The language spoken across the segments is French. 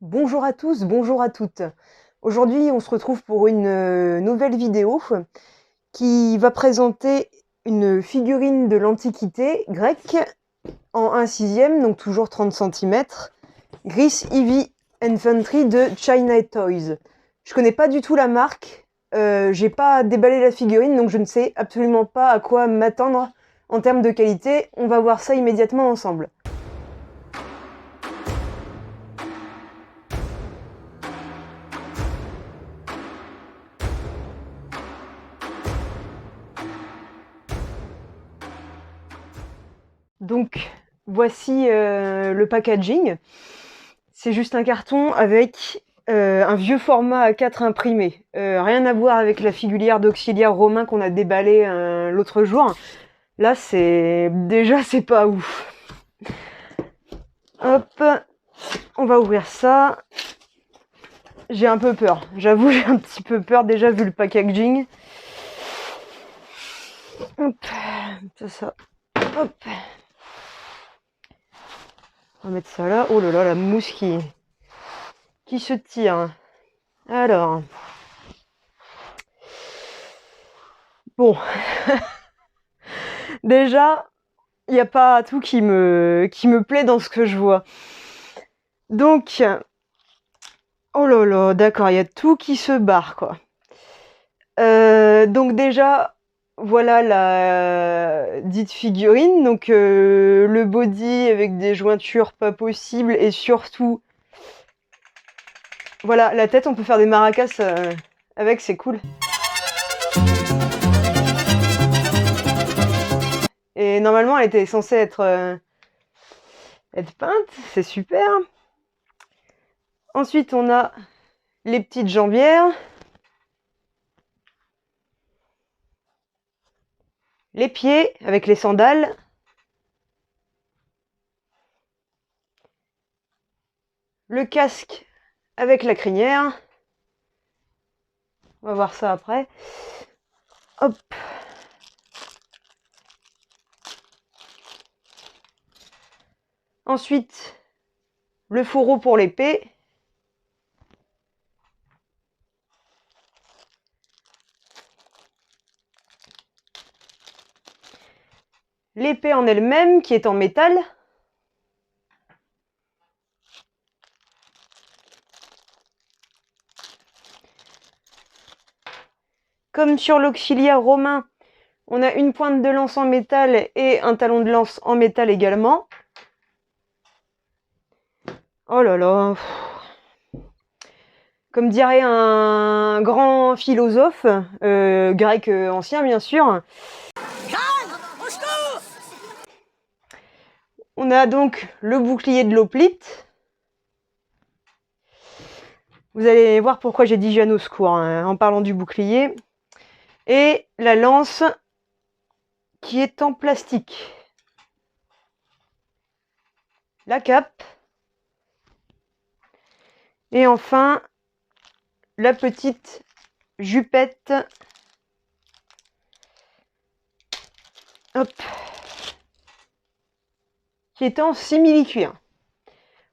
Bonjour à tous, bonjour à toutes. Aujourd'hui, on se retrouve pour une nouvelle vidéo qui va présenter une figurine de l'Antiquité grecque en 1/6, donc toujours 30 cm, Greece Heavy Infantry de China Toys. Je connais pas du tout la marque, j'ai pas déballé la figurine, donc je ne sais absolument pas à quoi m'attendre en termes de qualité. On va voir ça immédiatement ensemble. Donc, voici le packaging. C'est juste un carton avec un vieux format A4 imprimé. Rien à voir avec la figulière d'auxiliaire romain qu'on a déballé l'autre jour. Là, c'est pas ouf. Hop, on va ouvrir ça. J'ai un peu peur. J'avoue, j'ai un petit peu peur déjà vu le packaging. Hop, ça. Hop. On va mettre ça là. Oh là là, la mousse qui se tire. Alors. Bon. Déjà, il n'y a pas tout qui me plaît dans ce que je vois. Donc, oh là là, d'accord, il y a tout qui se barre, quoi. Donc déjà, voilà la dite figurine. Donc le body avec des jointures pas possibles et surtout, voilà, la tête, on peut faire des maracas avec, c'est cool. Et normalement, elle était censée être peinte, c'est super. Ensuite, on a les petites jambières. Les pieds avec les sandales. Le casque avec la crinière. On va voir ça après. Hop. Ensuite, le fourreau pour l'épée. L'épée en elle-même qui est en métal. Comme sur l'auxiliaire romain, on a une pointe de lance en métal et un talon de lance en métal également. Oh là là. Comme dirait un grand philosophe, grec ancien bien sûr. On a donc le bouclier de l'hoplite. Vous allez voir pourquoi j'ai dit Jeanne au secours en parlant du bouclier. Et la lance qui est en plastique. La cape. Et enfin, la petite jupette. Hop. Qui est en simili-cuir.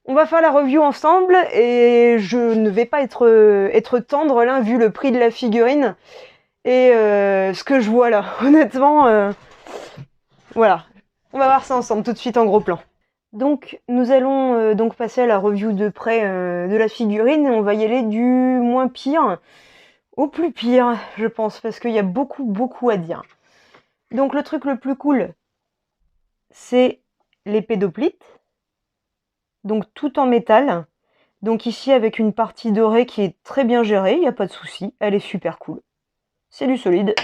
On va faire la review ensemble et je ne vais pas être tendre là vu le prix de la figurine et ce que je vois là. Honnêtement, voilà. On va voir ça ensemble tout de suite en gros plan. Donc nous allons donc passer à la review de près de la figurine et on va y aller du moins pire au plus pire, je pense, parce qu'il y a beaucoup à dire. Donc le truc le plus cool, c'est l'épée d'hoplite. Donc tout en métal. Donc ici avec une partie dorée qui est très bien gérée, il n'y a pas de souci, elle est super cool. C'est du solide.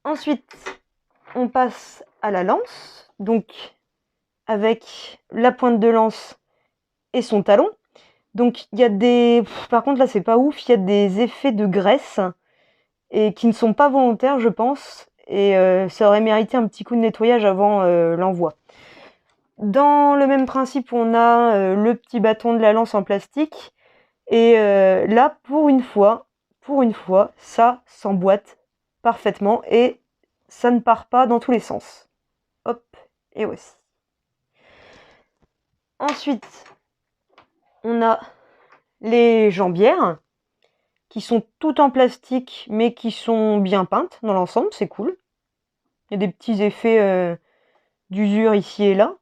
Ensuite, on passe à la lance, donc avec la pointe de lance et son talon. Donc il y a des... Par contre là c'est pas ouf, il y a des effets de graisse et qui ne sont pas volontaires je pense. Et ça aurait mérité un petit coup de nettoyage avant l'envoi. Dans le même principe, on a le petit bâton de la lance en plastique. Et là, pour une fois, ça s'emboîte parfaitement et ça ne part pas dans tous les sens. Hop, et voici. Ensuite, On a les jambières, qui sont toutes en plastique, mais qui sont bien peintes dans l'ensemble, c'est cool. Il y a des petits effets d'usure ici et là.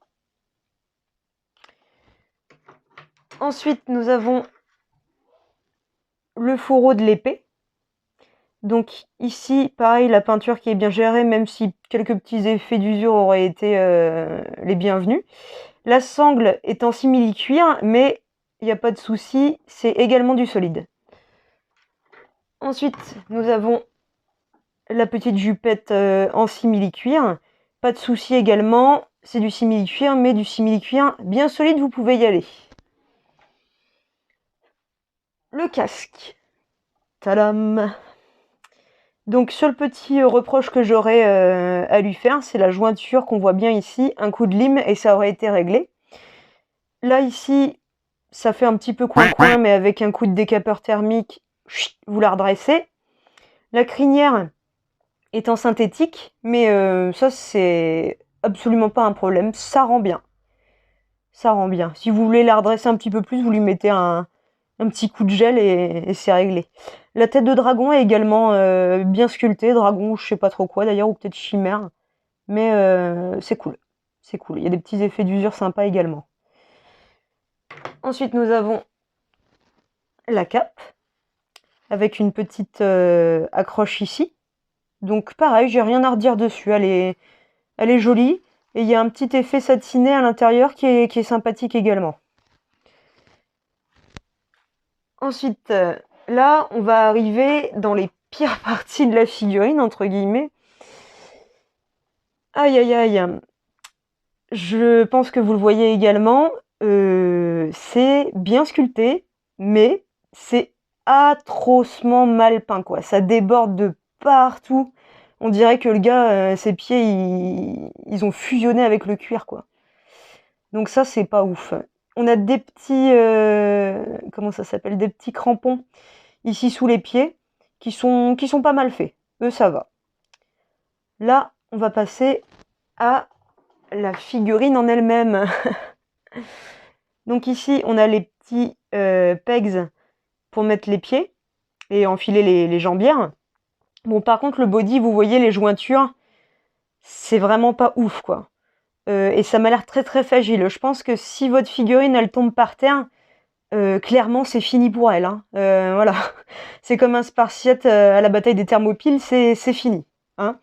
Ensuite, nous avons le fourreau de l'épée. Donc ici, pareil, la peinture qui est bien gérée, même si quelques petits effets d'usure auraient été les bienvenus. La sangle est en simili-cuir, mais il n'y a pas de souci, c'est également du solide. Ensuite, nous avons la petite jupette en simili-cuir. Pas de souci également, c'est du simili-cuir, mais du simili-cuir bien solide, vous pouvez y aller. Le casque. Tadam! Donc seul petit reproche que j'aurais à lui faire, c'est la jointure qu'on voit bien ici, un coup de lime et ça aurait été réglé. Là ici, ça fait un petit peu coin-coin, mais avec un coup de décapeur thermique, vous la redressez. La crinière est en synthétique, mais ça c'est absolument pas un problème, ça rend bien. Ça rend bien. Si vous voulez la redresser un petit peu plus, vous lui mettez un petit coup de gel et c'est réglé. La tête de dragon est également bien sculptée, dragon je sais pas trop quoi d'ailleurs, ou peut-être chimère, mais c'est cool. C'est cool, il y a des petits effets d'usure sympas également. Ensuite nous avons la cape, avec une petite accroche ici. Donc pareil, j'ai rien à redire dessus, elle est jolie, et il y a un petit effet satiné à l'intérieur qui est sympathique également. Ensuite, là, on va arriver dans les pires parties de la figurine, entre guillemets. Aïe, aïe, aïe. Je pense que vous le voyez également. C'est bien sculpté, mais c'est atrocement mal peint, quoi. Ça déborde de partout. On dirait que le gars, ses pieds, ils ont fusionné avec le cuir, quoi. Donc ça, c'est pas ouf. On a des petits... comment ça s'appelle? Des petits crampons ici sous les pieds, qui sont pas mal faits. Eux, ça va. Là, on va passer à la figurine en elle-même. Donc ici, on a les petits pegs pour mettre les pieds et enfiler les jambières. Bon, par contre, le body, vous voyez, les jointures, c'est vraiment pas ouf, quoi. Et ça m'a l'air très très fragile. Je pense que si votre figurine, elle tombe par terre, clairement, c'est fini pour elle. Hein. Voilà. C'est comme un Spartiate à la bataille des Thermopyles, c'est fini. Hein.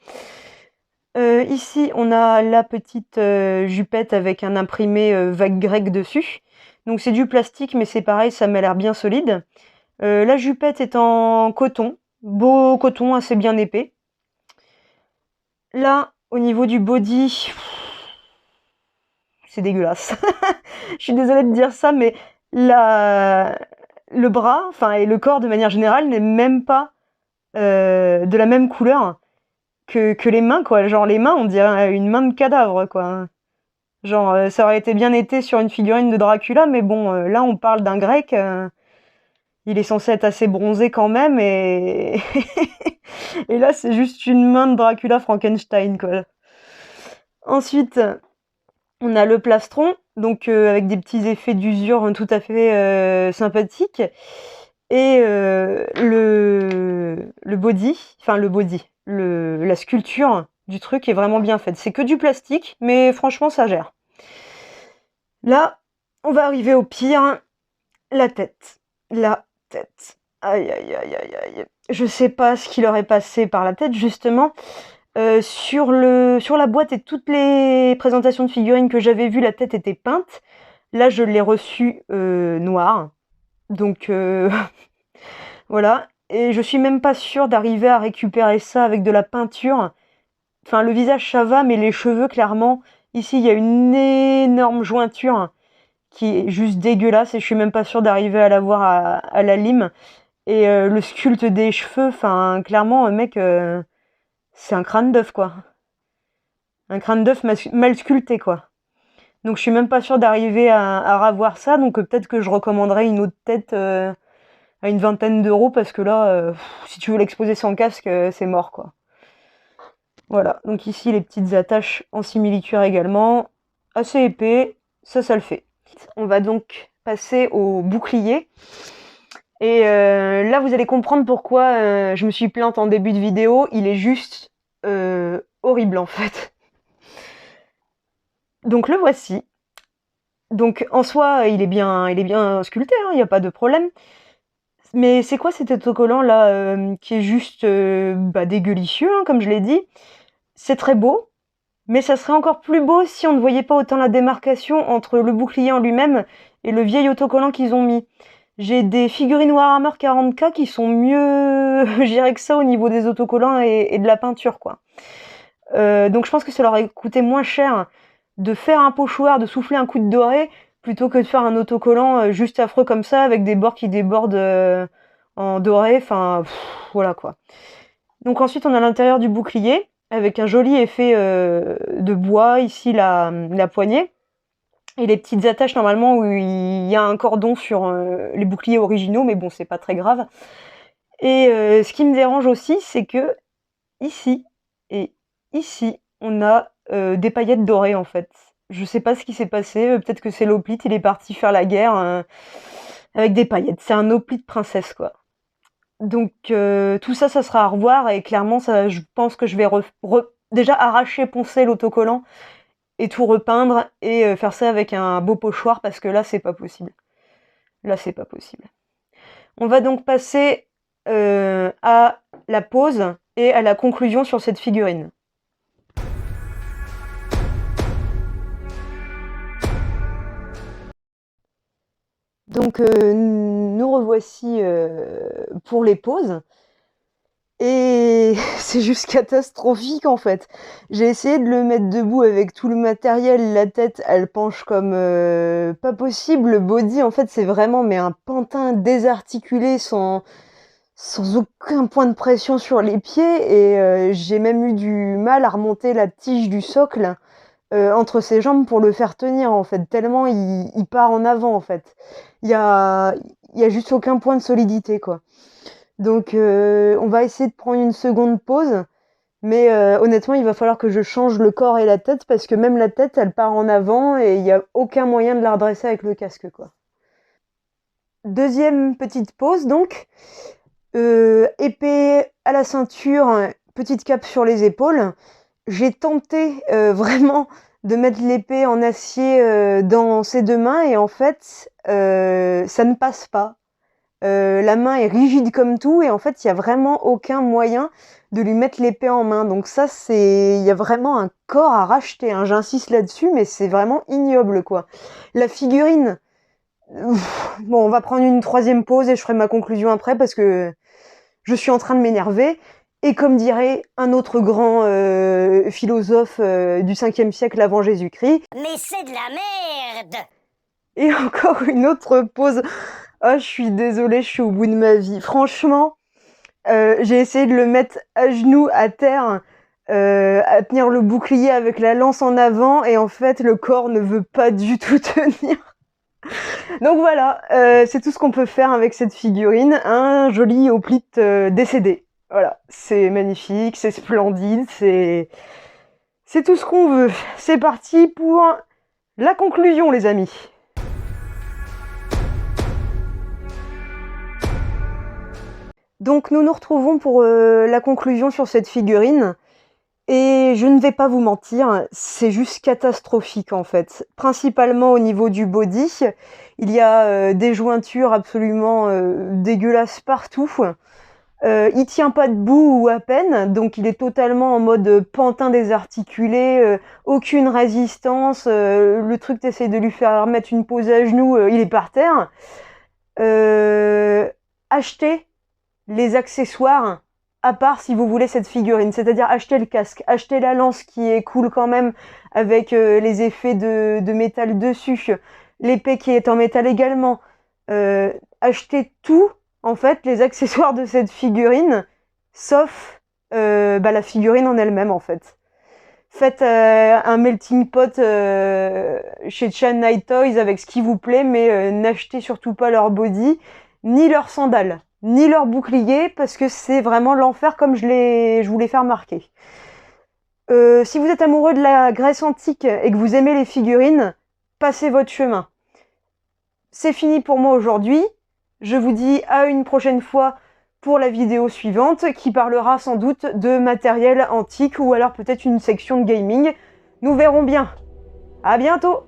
Ici, on a la petite jupette avec un imprimé vague grecque dessus. Donc c'est du plastique, mais c'est pareil, ça m'a l'air bien solide. La jupette est en coton, beau coton assez bien épais. Là, au niveau du body, c'est dégueulasse. Je suis désolée de dire ça, mais le bras, enfin et le corps de manière générale, n'est même pas de la même couleur que les mains, quoi. Genre les mains, on dirait une main de cadavre, quoi. Genre ça aurait été bien été sur une figurine de Dracula, mais bon, là on parle d'un grec. Il est censé être assez bronzé quand même, et et là c'est juste une main de Dracula Frankenstein, quoi. Ensuite, on a le plastron, donc avec des petits effets d'usure tout à fait sympathiques. Et le body, enfin la sculpture du truc est vraiment bien faite. C'est que du plastique, mais franchement ça gère. Là, on va arriver au pire, la tête. La tête. Aïe aïe aïe aïe aïe. Je sais pas ce qui leur est passé par la tête, justement. Sur la boîte et toutes les présentations de figurines que j'avais vues, la tête était peinte. Là, je l'ai reçue noire. Donc voilà. Et je suis même pas sûre d'arriver à récupérer ça avec de la peinture. Enfin, le visage, ça va, mais les cheveux, clairement, ici, il y a une énorme jointure qui est juste dégueulasse et je suis même pas sûre d'arriver à la voir à la lime. Et le sculpte des cheveux, enfin, clairement, mec, c'est un crâne d'œuf, quoi. Un crâne d'œuf mal sculpté, quoi. Donc je suis même pas sûre d'arriver à ravoir ça, donc peut-être que je recommanderais une autre tête à une vingtaine d'euros, parce que là, si tu veux l'exposer sans casque, c'est mort, quoi. Voilà, donc ici les petites attaches en simili-cuir également, assez épais, ça le fait. On va donc passer au bouclier. Et là, vous allez comprendre pourquoi je me suis plainte en début de vidéo. Il est juste horrible, en fait. Donc, le voici. Donc, en soi, il est bien sculpté, hein, il n'y a pas de problème. Mais c'est quoi cet autocollant là qui est juste dégueulicieux, hein, comme je l'ai dit. C'est très beau, mais ça serait encore plus beau si on ne voyait pas autant la démarcation entre le bouclier en lui-même et le vieil autocollant qu'ils ont mis. J'ai des figurines Warhammer 40K qui sont mieux gérées que ça au niveau des autocollants et de la peinture, quoi. Donc je pense que ça leur aurait coûté moins cher de faire un pochoir, de souffler un coup de doré, plutôt que de faire un autocollant juste affreux comme ça, avec des bords qui débordent en doré, enfin, voilà quoi. Donc ensuite on a l'intérieur du bouclier, avec un joli effet de bois, ici la poignée, et les petites attaches normalement où il y a un cordon sur les boucliers originaux, mais bon c'est pas très grave. Et ce qui me dérange aussi, c'est que ici et ici, on a des paillettes dorées en fait. Je sais pas ce qui s'est passé, peut-être que c'est l'hoplite, il est parti faire la guerre avec des paillettes. C'est un hoplite princesse quoi. Donc tout ça, ça sera à revoir et clairement, ça, je pense que je vais déjà arracher, poncer l'autocollant et tout repeindre et faire ça avec un beau pochoir parce que là, c'est pas possible. Là, c'est pas possible. On va donc passer à la pose et à la conclusion sur cette figurine. Donc nous revoici pour les poses. Et c'est juste catastrophique en fait. J'ai essayé de le mettre debout avec tout le matériel, la tête elle penche comme pas possible. Le body en fait c'est vraiment mais un pantin désarticulé sans aucun point de pression sur les pieds. Et j'ai même eu du mal à remonter la tige du socle entre ses jambes pour le faire tenir en fait, tellement il part en avant en fait. Il y a juste aucun point de solidité quoi. Donc on va essayer de prendre une seconde pause, mais honnêtement il va falloir que je change le corps et la tête parce que même la tête elle part en avant et il n'y a aucun moyen de la redresser avec le casque quoi. Deuxième petite pause donc, épée à la ceinture, petite cape sur les épaules. J'ai tenté vraiment de mettre l'épée en acier dans ses deux mains et en fait ça ne passe pas. La main est rigide comme tout et en fait il y a vraiment aucun moyen de lui mettre l'épée en main. Donc ça il y a vraiment un corps à racheter, hein. J'insiste là-dessus mais c'est vraiment ignoble quoi. La figurine, bon on va prendre une troisième pause et je ferai ma conclusion après parce que je suis en train de m'énerver. Et comme dirait un autre grand philosophe du 5e siècle avant Jésus-Christ, mais c'est de la merde! Et encore une autre pause. Ah, je suis désolée, je suis au bout de ma vie. Franchement, j'ai essayé de le mettre à genoux, à terre, à tenir le bouclier avec la lance en avant, et en fait, le corps ne veut pas du tout tenir. Donc voilà, c'est tout ce qu'on peut faire avec cette figurine. Un joli hoplite décédé. Voilà, c'est magnifique, c'est splendide, c'est tout ce qu'on veut. C'est parti pour la conclusion, les amis. Donc nous nous retrouvons pour la conclusion sur cette figurine. Et je ne vais pas vous mentir, c'est juste catastrophique en fait. Principalement au niveau du body, il y a des jointures absolument dégueulasses partout. Il tient pas debout ou à peine, donc il est totalement en mode pantin désarticulé, aucune résistance. Le truc, t'essayes de lui faire mettre une pose à genoux, il est par terre. Achetez les accessoires à part si vous voulez cette figurine, c'est-à-dire acheter le casque, acheter la lance qui est cool quand même avec les effets de métal dessus, l'épée qui est en métal également, acheter tout en fait les accessoires de cette figurine sauf la figurine en elle-même en fait. Faites un melting pot chez Chan Night Toys avec ce qui vous plaît, mais n'achetez surtout pas leur body ni leurs sandales ni leur bouclier, parce que c'est vraiment l'enfer comme je vous l'ai fait remarquer. Si vous êtes amoureux de la Grèce antique et que vous aimez les figurines, passez votre chemin. c'est fini pour moi aujourd'hui. Je vous dis à une prochaine fois pour la vidéo suivante qui parlera sans doute de matériel antique ou alors peut-être une section de gaming. Nous verrons bien. À bientôt!